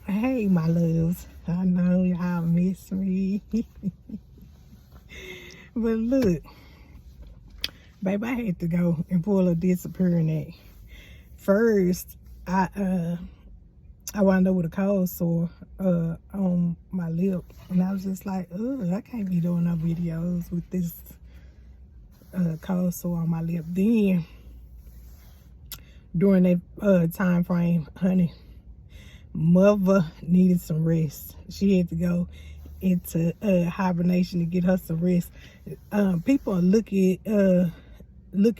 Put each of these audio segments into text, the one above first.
Hey, my loves. I know y'all miss me. But look, baby, I had to go and pull a disappearing act. First, I wound up with a cold sore on my lip. And I was just like, ugh, I can't be doing no videos with this cold sore on my lip. Then, during that time frame, honey, mother needed some rest. She had to go into hibernation to get her some rest. People look at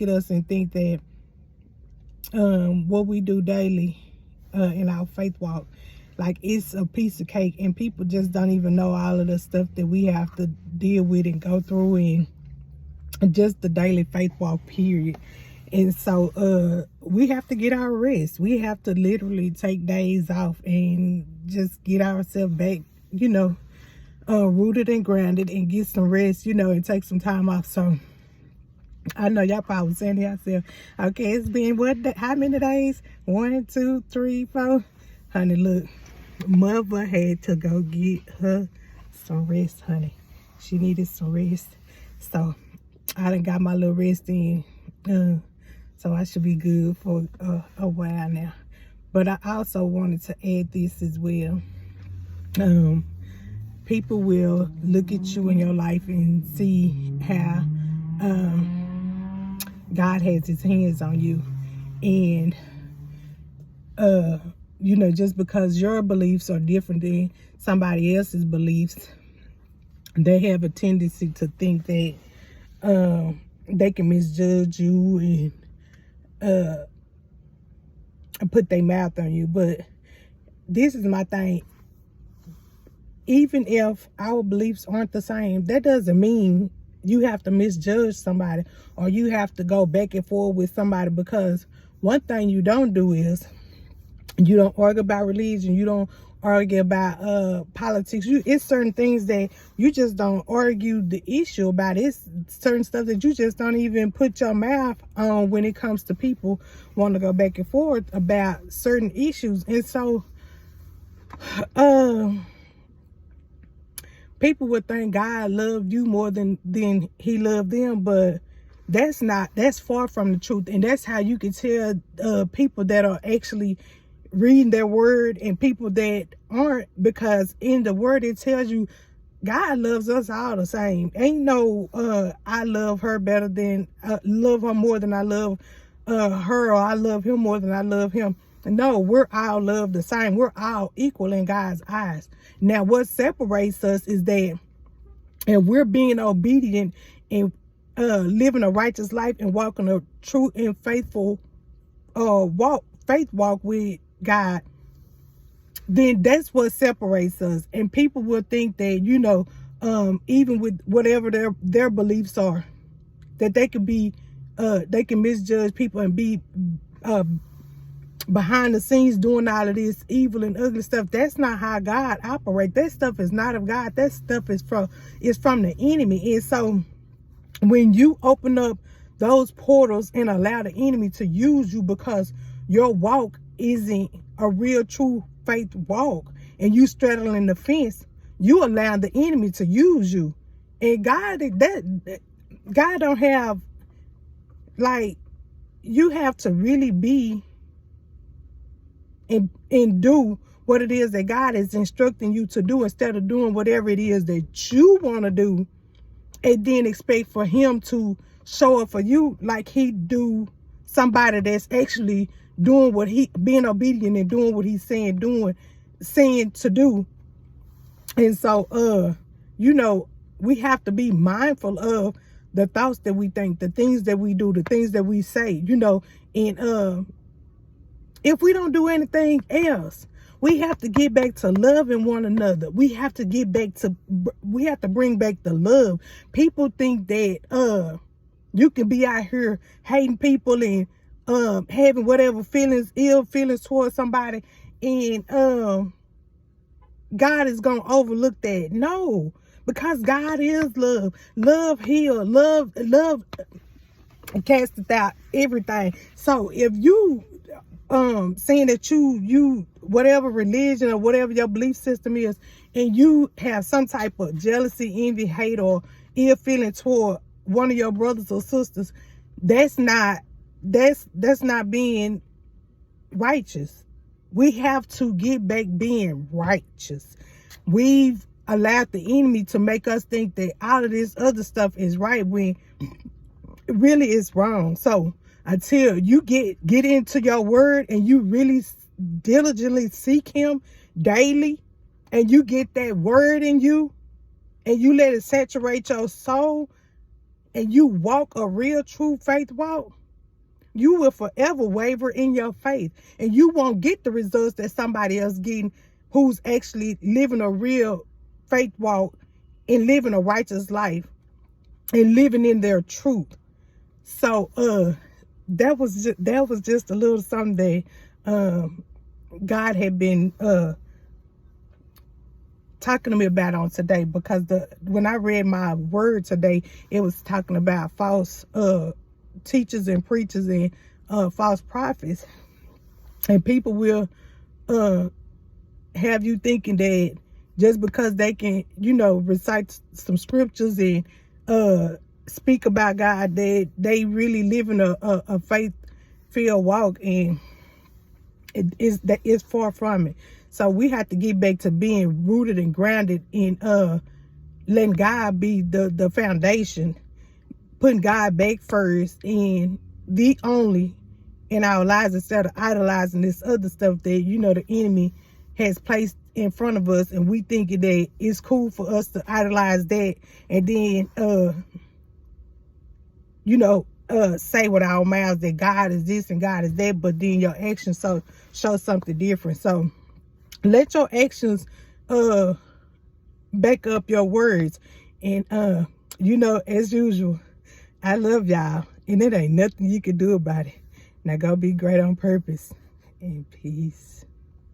us and think that what we do daily in our faith walk, like it's a piece of cake, and people just don't even know all of the stuff that we have to deal with and go through in just the daily faith walk period. And so we have to get our rest. We have to literally take days off and just get ourselves back, rooted and grounded, and get some rest, and take some time off. So I know y'all probably saying to yourself, okay, it's been how many days? 1, 2, 3, 4. Honey, look, mother had to go get her some rest, honey. She needed some rest. So I done got my little rest in. So I should be good for a while now. But I also wanted to add this as well. People will look at you in your life and see how God has his hands on you. And, just because your beliefs are different than somebody else's beliefs, they have a tendency to think that they can misjudge you and put their mouth on you. But this is my thing. Even if our beliefs aren't the same, that doesn't mean you have to misjudge somebody or you have to go back and forth with somebody, because one thing you don't do is you don't argue about religion. You don't argue about politics. It's certain things that you just don't argue the issue about. It's certain stuff that you just don't even put your mouth on when it comes to people want to go back and forth about certain issues. And so people would think God loved you more than he loved them, but that's far from the truth. And that's how you can tell people that are actually reading their word and people that aren't, because in the word it tells you God loves us all the same. Ain't no I love her better than love her more than I love her, or I love him more than I love him. No, we're all loved the same. We're all equal in God's eyes. Now what separates us is that if we're being obedient and living a righteous life and walking a true and faithful faith walk with God, then that's what separates us. And people will think that, even with whatever their beliefs are, that they can misjudge people and be behind the scenes doing all of this evil and ugly stuff. That's not how God operates. That stuff is not of God. That stuff is from the enemy. And so when you open up those portals and allow the enemy to use you because your walk isn't a real true faith walk, and you straddling the fence, you allow the enemy to use you. And God don't have, like, you have to really be and do what it is that God is instructing you to do, instead of doing whatever it is that you want to do and then expect for him to show up for you like he do somebody that's actually doing being obedient and doing what he's saying to do. And so we have to be mindful of the thoughts that we think, the things that we do, the things that we say, and if we don't do anything else, we have to get back to loving one another. We have to bring back the love. People think that you can be out here hating people and having whatever ill feelings towards somebody, and God is gonna overlook that. No, because God is love. Love heals. Love casteth out everything. So if you saying that you whatever religion or whatever your belief system is, and you have some type of jealousy, envy, hate, or ill feeling toward one of your brothers or sisters, that's not being righteous. We have to get back being righteous. We've allowed the enemy to make us think that all of this other stuff is right when it really is wrong. So until you get into your word and you really diligently seek him daily, and you get that word in you and you let it saturate your soul, and you walk a real true faith walk, you will forever waver in your faith, and you won't get the results that somebody else getting who's actually living a real faith walk and living a righteous life and living in their truth. So that was just a little something that God had been talking to me about on today, because when I read my word today, it was talking about false teachers and preachers and false prophets, and people will have you thinking that just because they can, recite some scriptures and speak about God, that they really living a faith-filled walk, and it's far from it. So we have to get back to being rooted and grounded in letting God be the foundation, putting God back first and the only in our lives, instead of idolizing this other stuff that the enemy has placed in front of us, and we thinking that it's cool for us to idolize that, and then say with our mouths that God is this and God is that, but then your actions show something different. So let your actions back up your words. And as usual, I love y'all, and it ain't nothing you can do about it. Now go be great on purpose, and peace.